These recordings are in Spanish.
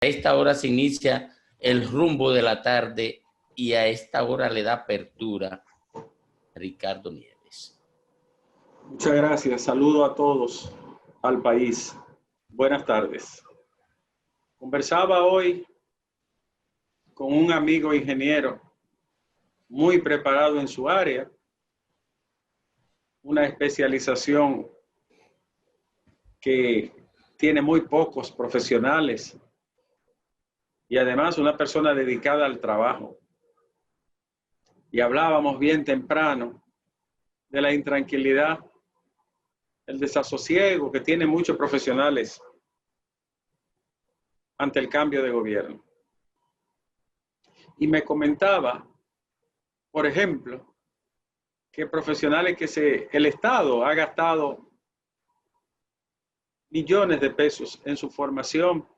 A esta hora se inicia el rumbo de la tarde y a esta hora le da apertura Ricardo Nieves. Muchas gracias. Saludo a todos, al país. Buenas tardes. Conversaba hoy con un amigo ingeniero muy preparado en su área, una especialización que tiene muy pocos profesionales y además una persona dedicada al trabajo. Y hablábamos bien temprano de la intranquilidad, el desasosiego que tienen muchos profesionales ante el cambio de gobierno. Y me comentaba, por ejemplo, que profesionales el Estado ha gastado millones de pesos en su formación,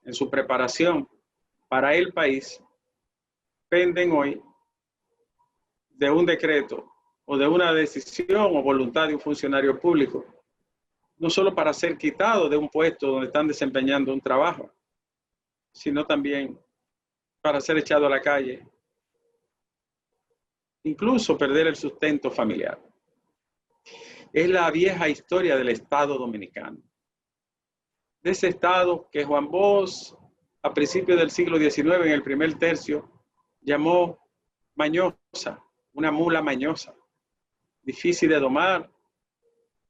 en su preparación para el país, penden hoy de un decreto o de una decisión o voluntad de un funcionario público, no solo para ser quitado de un puesto donde están desempeñando un trabajo, sino también para ser echado a la calle, incluso perder el sustento familiar. Es la vieja historia del Estado dominicano. De ese Estado que Juan Bosch, a principios del siglo XIX, en el primer tercio, llamó mañosa, una mula mañosa, difícil de domar,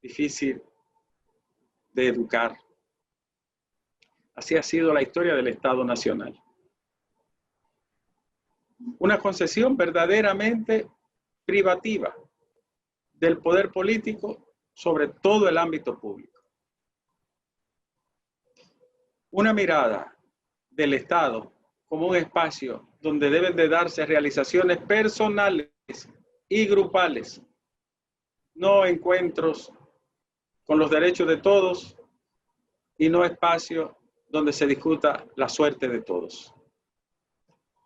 difícil de educar. Así ha sido la historia del Estado Nacional. Una concesión verdaderamente privativa del poder político sobre todo el ámbito público. Una mirada del Estado como un espacio donde deben de darse realizaciones personales y grupales, no encuentros con los derechos de todos y no espacio donde se discuta la suerte de todos.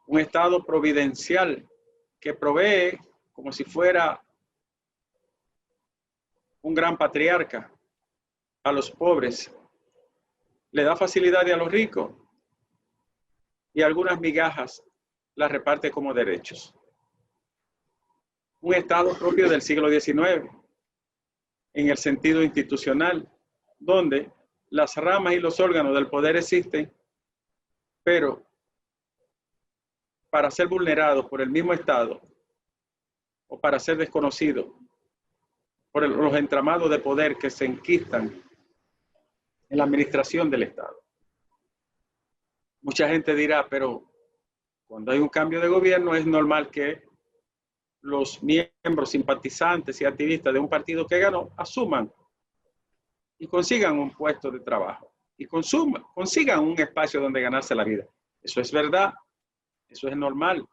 Un Estado providencial que provee como si fuera un gran patriarca a los pobres, le da facilidades a los ricos y algunas migajas las reparte como derechos. Un Estado propio del siglo XIX, en el sentido institucional, donde las ramas y los órganos del poder existen, pero para ser vulnerados por el mismo Estado o para ser desconocidos por los entramados de poder que se enquistan en la administración del Estado. Mucha gente dirá, pero cuando hay un cambio de gobierno es normal que los miembros, simpatizantes y activistas de un partido que ganó asuman y consigan un puesto de trabajo y consigan un espacio donde ganarse la vida. Eso es verdad, eso es normal.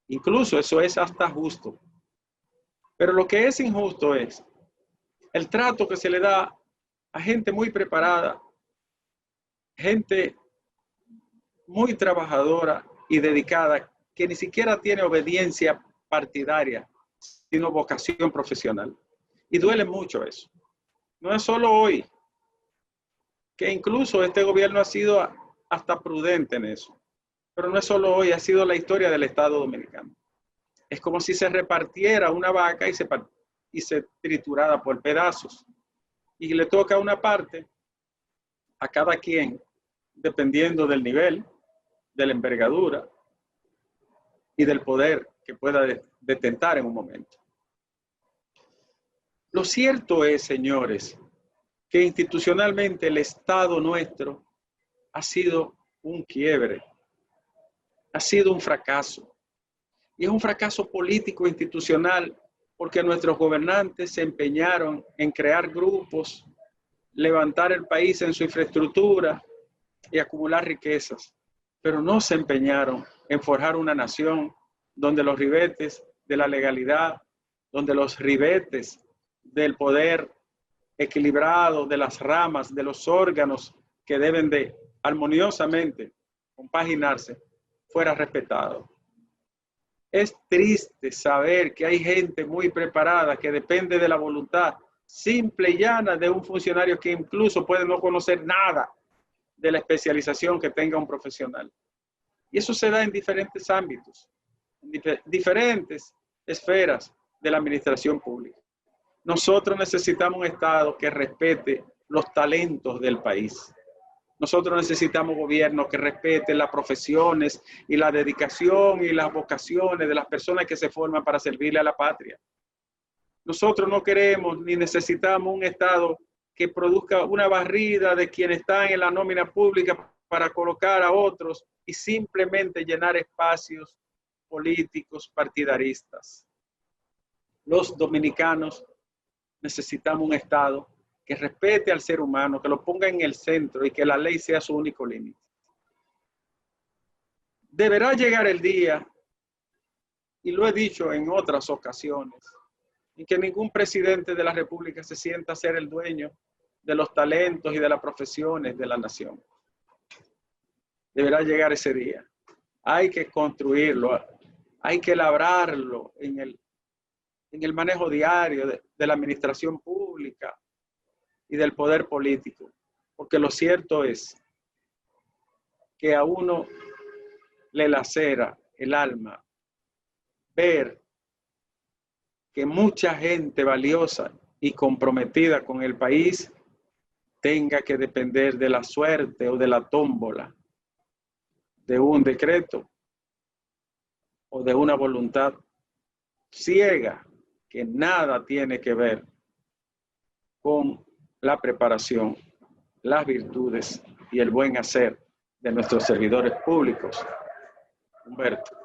Incluso eso es hasta justo. Pero lo que es injusto es el trato que se le da a gente muy preparada, gente muy trabajadora y dedicada, que ni siquiera tiene obediencia partidaria, sino vocación profesional. Y duele mucho eso. No es solo hoy, que incluso este gobierno ha sido hasta prudente en eso. Pero no es solo hoy, ha sido la historia del Estado dominicano. Es como si se repartiera una vaca y se triturara por pedazos. Y le toca una parte a cada quien, dependiendo del nivel, de la envergadura y del poder que pueda detentar en un momento. Lo cierto es, señores, que institucionalmente el Estado nuestro ha sido un quiebre, ha sido un fracaso. Y es un fracaso político institucional porque nuestros gobernantes se empeñaron en crear grupos, levantar el país en su infraestructura y acumular riquezas, pero no se empeñaron en forjar una nación donde los ribetes de la legalidad, donde los ribetes del poder equilibrado, de las ramas, de los órganos que deben de armoniosamente compaginarse, fuera respetado. Es triste saber que hay gente muy preparada que depende de la voluntad simple y llana de un funcionario que incluso puede no conocer nada de la especialización que tenga un profesional. Y eso se da en diferentes ámbitos, en diferentes esferas de la administración pública. Nosotros necesitamos un Estado que respete los talentos del país. Nosotros necesitamos gobierno que respete las profesiones y la dedicación y las vocaciones de las personas que se forman para servirle a la patria. Nosotros no queremos ni necesitamos un Estado que produzca una barrida de quienes están en la nómina pública para colocar a otros y simplemente llenar espacios políticos partidaristas. Los dominicanos necesitamos un Estado que respete al ser humano, que lo ponga en el centro y que la ley sea su único límite. Deberá llegar el día, y lo he dicho en otras ocasiones, en que ningún presidente de la República se sienta a ser el dueño de los talentos y de las profesiones de la nación. Deberá llegar ese día. Hay que construirlo, hay que labrarlo en el manejo diario de la administración pública y del poder político. Porque lo cierto es que a uno le lacera el alma ver que mucha gente valiosa y comprometida con el país tenga que depender de la suerte o de la tómbola de un decreto o de una voluntad ciega que nada tiene que ver con la preparación, las virtudes y el buen hacer de nuestros servidores públicos. Humberto.